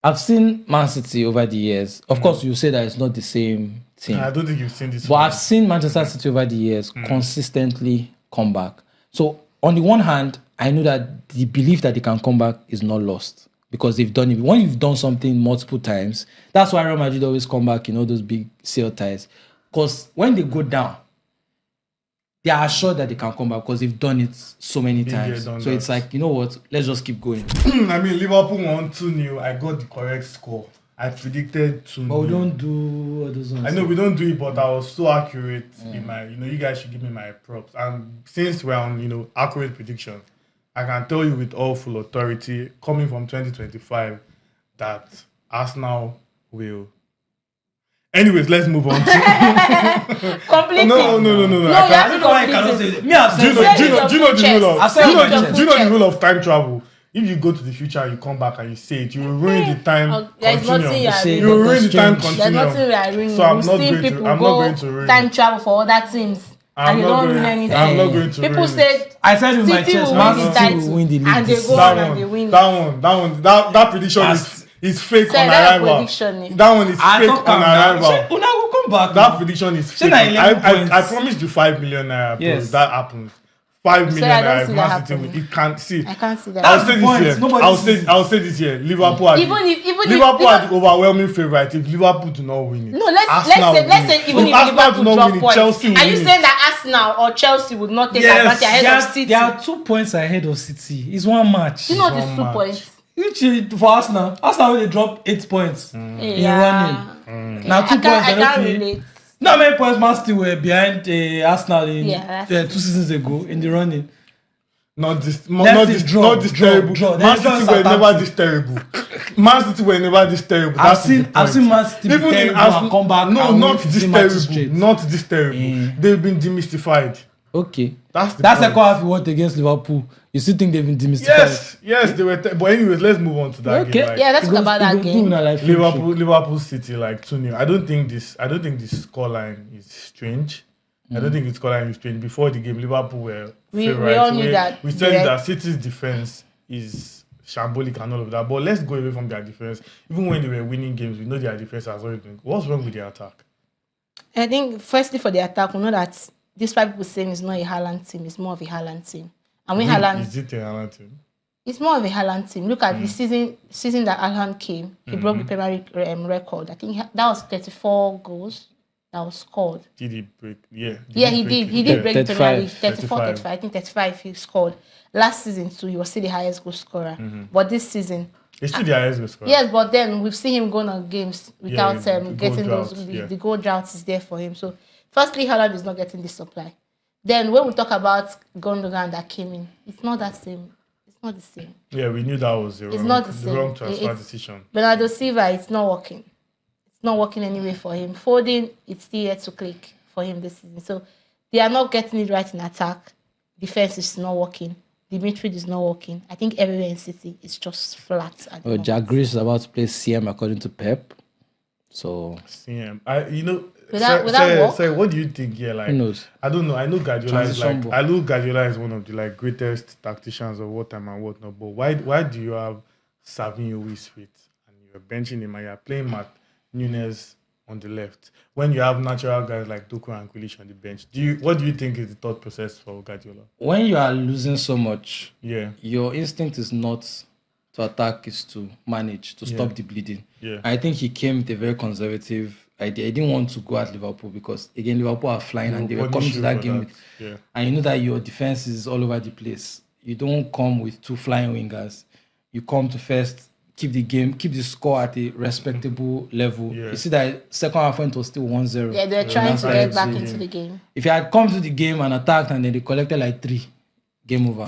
I've seen Man City over the years. Of course, you say that it's not the same team. I don't think you've seen this But one. I've seen Manchester City over the years consistently come back. So on the one hand, I know that the belief that they can come back is not lost because they've done it. When you've done something multiple times, that's why Real Madrid always come back in all those big sale ties. Because when they go down, they are assured that they can come back because they've done it so many times. So it's like, you know what? Let's just keep going. I mean, Liverpool won 2-0. I got the correct score. I predicted 2-0. But we don't do all those ones. I know we don't do it, but I was so accurate in my, you guys should give me my props. And since we're on, accurate predictions, I can tell you with all full authority, coming from 2025, that Arsenal will. Anyways, let's move on. Completely. No. I don't know why you cannot say that. Me, I've said Do you know the rule of time travel? If you go to the future and you come back and you say it, you will ruin the time continuum. You will ruin the time continuum. There's nothing we are ruining. So I'm not going to ruin time travel for other teams. And you don't ruin anything. I'm not going to People ruin said I said with my chest, Man City will win the league. And they go on and they win. That prediction is fake on arrival. That one is fake on arrival. Una will come back. That prediction is fake. I promised you 5 million naira. Yes. That happens. 5 million naira. Man City, it can't see. I can't see that. I'll say this year. Liverpool are the overwhelming favorite. If Liverpool do not win it, no. Let's say even if Liverpool drop points, Chelsea are you saying that Arsenal or Chelsea would not take advantage ahead of City? They are 2 points ahead of City. It's one match. You know these 2 points. For Arsenal will drop 8 points in running. Now 2 points. I can't relate. How many points Man City were behind Arsenal 2 seasons ago in the running? Not this terrible. Man City were never this terrible. I've seen Man City even in Arsenal come back. No, not this terrible. They've been demystified. Okay. That's second half you want against Liverpool. You still think they've been demystified? Yes, they were. But anyways, let's move on to that game. Let's talk about that game. Liverpool City 2-0. I don't think this scoreline is strange. I don't think this scoreline is strange. Before the game, Liverpool were favourites. We all knew that. We said that City's defense is shambolic and all of that. But let's go away from their defense. Even when they were winning games, we know their defense has always been. What's wrong with their attack? I think firstly for the attack, we know that despite people saying it's not a Haaland team, it's more of a Haaland team. And when Haaland is it a Haaland team? It's more of a Haaland team. Look at the season that Haaland came. He broke the Premier League record. I think that was 34 goals that was scored. Did he break? Yeah. He did. He did break the Premier League. 35. I think 35 he scored. Last season too, he was still the highest goal scorer. But this season, he's still the highest goal scorer. Yes, but then we've seen him going on games without getting those. The goal drought is there for him. So, firstly, Haaland is not getting this supply. Then when we talk about Gundogan that came in, it's not that same. It's not the same. Yeah, we knew that was the wrong transfer decision. Bernardo Silva, it's not working. It's not working anyway for him. Foden, it's still yet to click for him this season. So they are not getting it right in attack. Defense is not working. The midfield is not working. I think everywhere in City is just flat. Jack Grealish is about to play CM according to Pep. So CM, Without what do you think here? Who knows? I don't know. I know Guardiola is one of the greatest tacticians of all time and whatnot. But why do you have Savinho who is fit and you're benching him and you're playing Matt Nunes on the left when you have natural guys like Duchess and Grealish on the bench? What do you think is the thought process for Guardiola? When you are losing so much, your instinct is not to attack, is to manage, to stop the bleeding. Yeah. I think he came with a very conservative idea. He didn't want to go at Liverpool because, again, Liverpool are flying and they were coming to that game and you know that your defense is all over the place. You don't come with 2 flying wingers. You come to first keep the game, keep the score at a respectable level. You see that second half when it was still 1-0. Yeah, they're trying to get back into the game. If you had come to the game and attacked and then they collected 3, game over.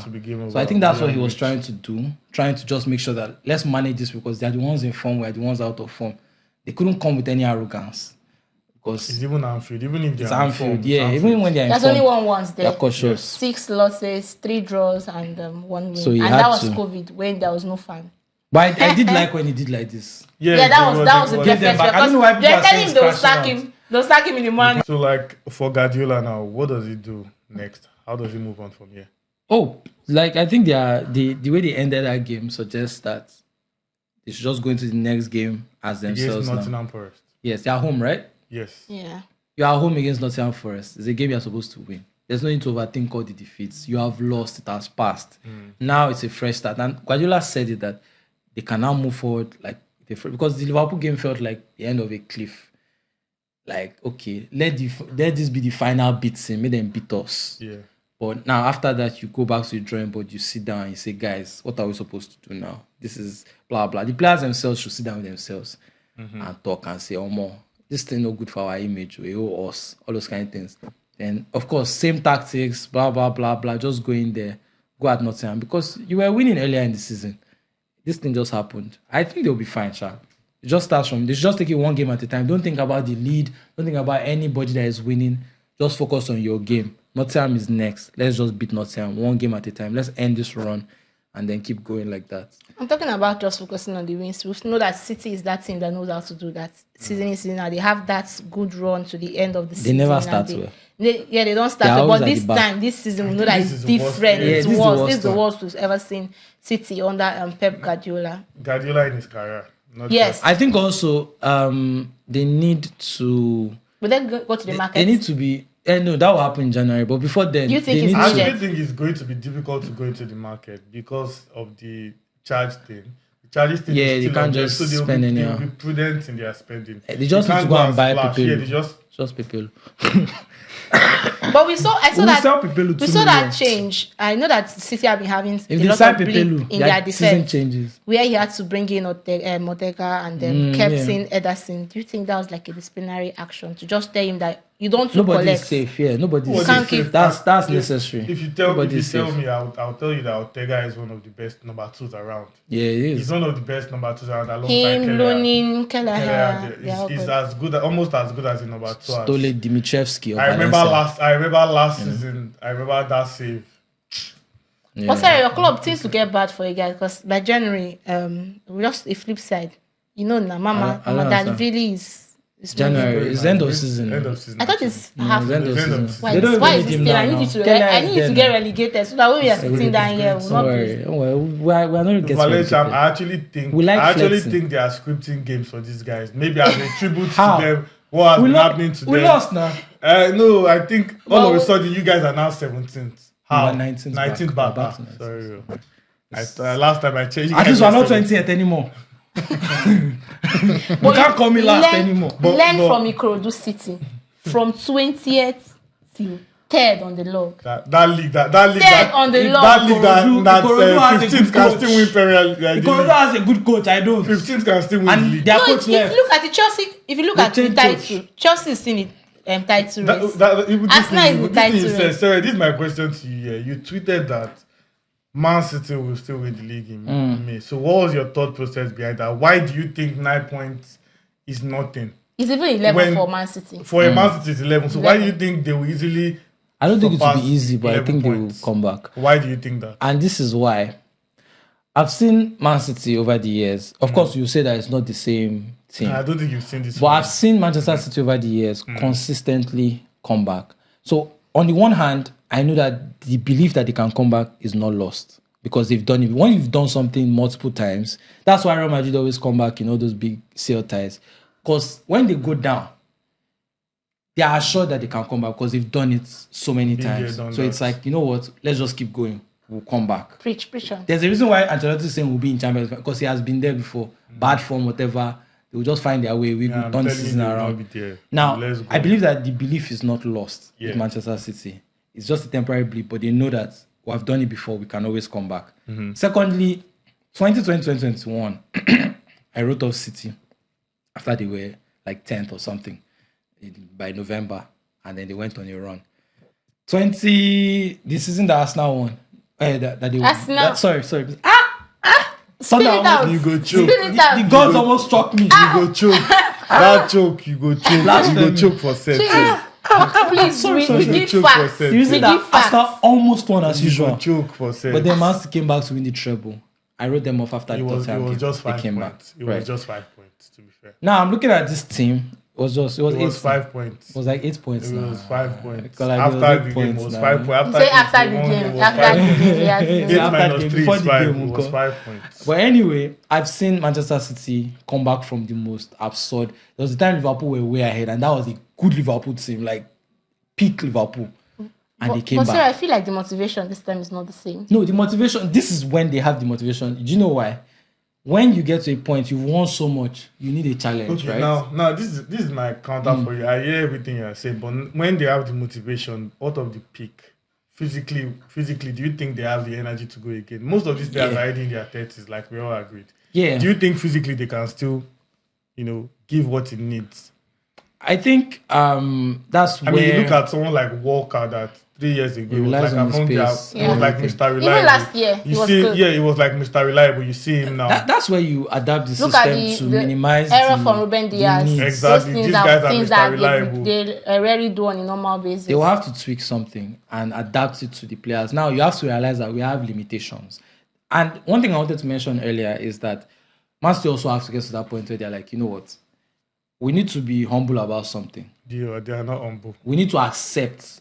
So I think that's what he was trying to do, trying to just make sure that let's manage this because they're the ones in form, we're the ones out of form. They couldn't come with any arrogance because it's even Anfield, even if they're Anfield, even when they're in there's form. There's only one once there. Cautious. 6 losses, 3 draws, and 1 win. So and that was COVID when there was no fan. But I did like when he did like this. Yeah, that was a difference. I don't know why people are saying they'll sack him. They'll sack him in the morning. So for Guardiola now, what does he do next? How does he move on from here? I think the way they ended that game suggests that They should just go into the next game as themselves. Against Nottingham Forest. Yes, they're home, right? Yes. Yeah. You are home against Nottingham Forest. It's a game you're supposed to win. There's no need to overthink all the defeats. You have lost. It has passed. Now it's a fresh start. And Guardiola said it that they can now move forward because the Liverpool game felt like the end of a cliff. Like, okay, let this be the final beat and make them beat us. Yeah. But now after that, you go back to the drawing board, you sit down and you say, guys, what are we supposed to do now? This is blah, blah. The players themselves should sit down with themselves and talk and say, oh, more, this thing no good for our image, we owe us, all those kind of things. Then, of course, same tactics, blah, blah, blah, blah, just go in there, go at Nottingham. Because you were winning earlier in the season. This thing just happened. I think they'll be fine, Sha. It just starts from, they should just take it one game at a time. Don't think about the lead. Don't think about anybody that is winning. Just focus on your game. Nottingham is next. Let's just beat Nottingham one game at a time. Let's end this run and then keep going like that. I'm talking about just focusing on the wins. We know that City is that team that knows how to do that. Season in season out. They have that good run to the end of the season. They never start well. They don't start well. But this time, this season, we know that it's different. It's worse. This is the worst we've ever seen City under Pep Guardiola. Guardiola in his career. Yes. I think also they need to... But then go to the market. They need to be... no, that will happen in January. But before then... You think it's I actually think it's going to be difficult to go into the market because of the charge thing. The charges thing is still you can't just spend anyhow. They'll be prudent in their spending. They just need to go and buy people. Yeah, they just people. But we saw that million. change. I know that City have been having If a they lot sign of blip Pepelu, in their defense, changes. where he had to bring in Ortega and then kept in Ederson. Do you think that was like a disciplinary action to just tell him that you don't Nobody's collect? safe. Yeah, nobody's You can't safe. keep- That's necessary. If you tell Nobody's me, I'll tell you that Ortega is one of the best number twos around. Yeah, it is. He's one of the best number twos around alongside Him, Kelleher. Lunin, Kelleher. He's as good, almost as good as the number two. Stole Dimitrievski. I remember last season. I remember that save. Yeah. But sorry, your club seems to get bad for you guys because by January, we just a flip side. You know, now, Mama, that really is. January is end of season. I thought it's half. End of season. Why is this thing? I need you to get relegated so that when we are sitting down here, we'll not be. We're not getting relegated. I actually think they are scripting games for these guys. Maybe as a tribute to them. What has been happening to them? We lost now. No, I think all of a sudden you guys are now 17th. How? 19th back. Sorry. Last time I changed. At least we're not 20th anymore. You can't call me last anymore. Learn from Ikorodu City. From 20th to 3rd on the log. That league that on the log. That league that 15th can still win Premier League. Ikorodu has a good coach. I don't. 15th can still win the league. Their No, coach if you left. look at the Chelsea, if you look at the title, Chelsea is in the title race. Arsenal is in the title race. Sorry, this is my question to you. You tweeted that Man City will still win the league in May. So what was your thought process behind that? Why do you think 9 points is nothing? It's even 11 for Man City. For a Man City, it's 11. So why do you think they will easily... I don't think it will be easy, but I think they will come back. Why do you think that? And this is why. I've seen Man City over the years. Of course, you say that it's not the same team. I don't think you've seen this. But I've seen Manchester City over the years consistently come back. So on the one hand, I know that the belief that they can come back is not lost because they've done it. When you've done something multiple times, that's why Real Madrid always come back in all those big sale ties. Because when they go down, they are assured that they can come back because they've done it so many times. So it's like, you know what? Let's just keep going. We'll come back. Preach. There's a reason why Ancelotti is saying we'll be in Champions League because he has been there before. Bad form, whatever. They will just find their way. We will turn the season around. Now, I believe that the belief is not lost with Manchester City. It's just a temporary blip, but they know that we have done it before. We can always come back. Secondly, 2020-2021, I wrote off City after they were like 10th or something by November, and then they went on a run. The season that Arsenal won. Arsenal. Sorry. You go choke. The gods almost struck me. You go choke. That choke, you go choke. You go choke for set. Please, we give facts. You see that Arsenal almost won as usual. Choke for set. But then Man City came back to win the treble. I wrote them off after the third time. It was just 5 came points. back. It was just 5 points, to be fair. Now I'm looking at this team It was 5 points. It was like 8 points. It was 5 points. Kolade after the game, it was 5 points. After the game, yes. 8 minus 3 is 5. It was 5 points. But anyway, I've seen Manchester City come back from the most absurd. There was a time Liverpool were way ahead, and that was a good Liverpool team, like peak Liverpool. And they came back. Sarah, I feel like the motivation this time is not the same. No, the motivation, this is when they have the motivation. Do you know why? When you get to a point, you've won so much, you need a challenge, right? Now, this is my counter for you. I hear everything you are saying, but when they have the motivation out of the peak, physically, do you think they have the energy to go again? Most of these players are already in their 30s, like we all agreed. Yeah. Do you think physically they can still, give what it needs? I think that's where... you look at someone like Walker that 3 years ago, it was like among their, it was like Mr. Reliable. Even last year, he was good. Yeah, it was like Mr. Reliable. You see him now. That's where you adapt the system to minimize error from Ruben Diaz. Exactly. These guys are Mr. Reliable. They rarely do on a normal basis. They will have to tweak something and adapt it to the players. Now, you have to realize that we have limitations. And one thing I wanted to mention earlier is that Man City also have to get to that point where they're like, you know what? We need to be humble about something. They are not humble. We need to accept.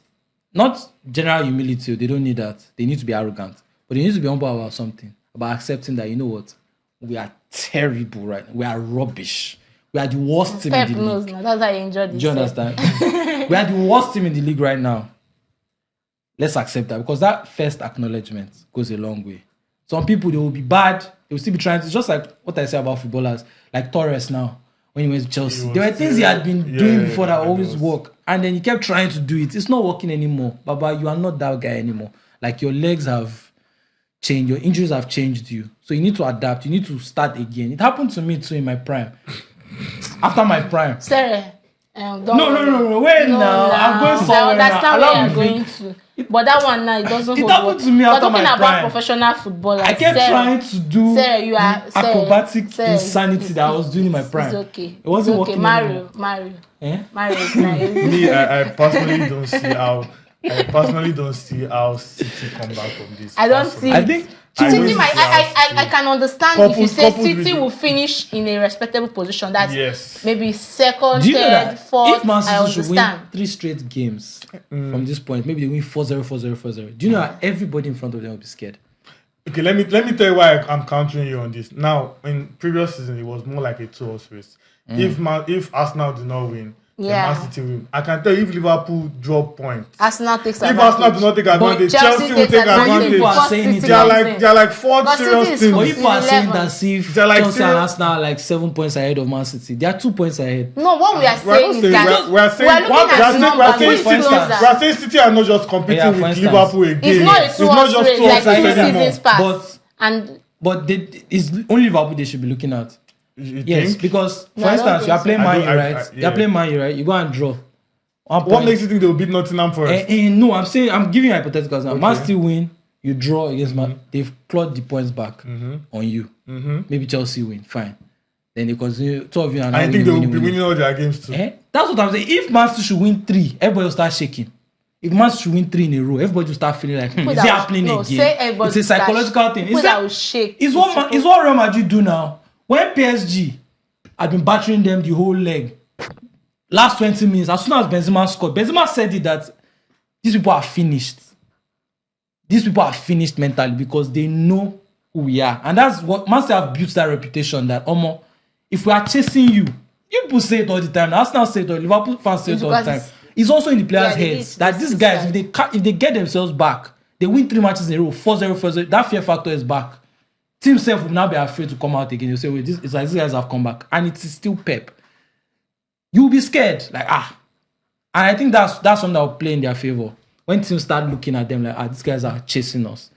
Not general humility, they don't need that. They need to be arrogant. But they need to be humble about something. About accepting that, you know what? We are terrible right now. We are rubbish. We are the worst team in the league. Now. That's how I enjoy this. Do you understand? We are the worst team in the league right now. Let's accept that. Because that first acknowledgement goes a long way. Some people, they will be bad. They will still be trying to... Just like what I say about footballers. Like Torres now. When he went to Chelsea, there were things he had been doing before that always work, and then he kept trying to do it. It's not working anymore. Baba, you are not that guy anymore. Like your legs have changed, your injuries have changed you. So you need to adapt. You need to start again. It happened to me too in my prime. After my prime. Sarah, no. Wait now. I'm going somewhere now. That's not where you're going to. But that one now, it doesn't hold. It happened to me after my prime. We're talking about professional footballers. I kept trying to do acrobatic insanity that I was doing in my prime. It's okay. It wasn't working. Mario. Mario is nice. Me, I personally don't see how City come back from this. I don't see. I think City I can understand if you say City will finish in a respectable position. That's maybe second, third, fourth. If Man City should win 3 straight games from this point, maybe they win 4-0, 4-0, 4-0. Do you know that everybody in front of them will be scared? Okay, let me tell you why I'm countering you on this. Now, in previous season, it was more like a 2-horse race. If Arsenal do not win, Man City win. I can tell you if Liverpool drop points. Arsenal takes advantage. If Arsenal do not take advantage, Chelsea will take advantage. People are saying it. They are like 4 serious teams. But people are saying that if Chelsea and Arsenal are like 7 points ahead of Man City, they are 2 points ahead. No, what we are saying is that we are saying City are not just competing with Liverpool again. It's not a 2-horse race like 3 seasons past. But it's only Liverpool they should be looking at. Yes, because for instance, you are playing Man U, right? You are playing Man U, right? You go and draw. What makes you think they will beat Nottingham Forest? No, I'm giving you hypotheticals now. Okay. Man still win, you draw against Man. They've clawed the points back on you. Maybe Chelsea win, fine. Then they continue. 2 of you are now I think they will be winning all their games too. That's what I'm saying. If Man City should win 3, everybody will start shaking. If Man City should win 3 in a row, everybody will start feeling like, is it happening again? It's a psychological thing. It's what Real Madrid do now. When PSG had been battering them the whole leg, last 20 minutes, as soon as Benzema scored, Benzema said it that these people are finished. These people are finished mentally because they know who we are. And that's what Man City have built that reputation that, if we are chasing you people say it all the time. Arsenal say it all, Liverpool fans say it all the time. It's also in the players' heads that these guys, if they get themselves back, they win 3 matches in a row, 4-0, 4-0, that fear factor is back. Team self will now be afraid to come out again. You'll say, wait, it's like these guys have come back. And it is still Pep. You'll be scared. Like, And I think that's something that will play in their favor. When teams start looking at them like, these guys are chasing us.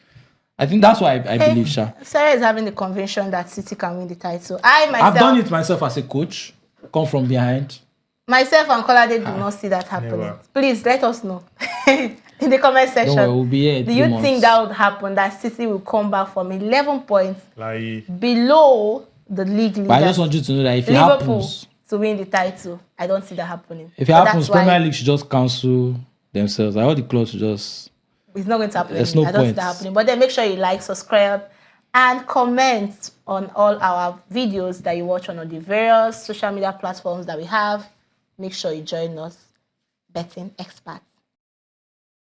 I think that's why I believe, Sha. Sarah is having the conviction that City can win the title. I've done it myself as a coach. Come from behind. Myself and Kolade did not see that happening. Never. Please, let us know. In the comment section, we'll be here. Do you think that would happen? That City will come back from 11 points below the league leader? But I just want you to know that if Liverpool it happens to win the title, I don't see that happening. If it happens, Premier League should just cancel themselves. All the clubs should just. It's not going to happen. There's no I don't see that happening. But then make sure you like, subscribe, and comment on all our videos that you watch on the various social media platforms that we have. make sure you join us, betting experts.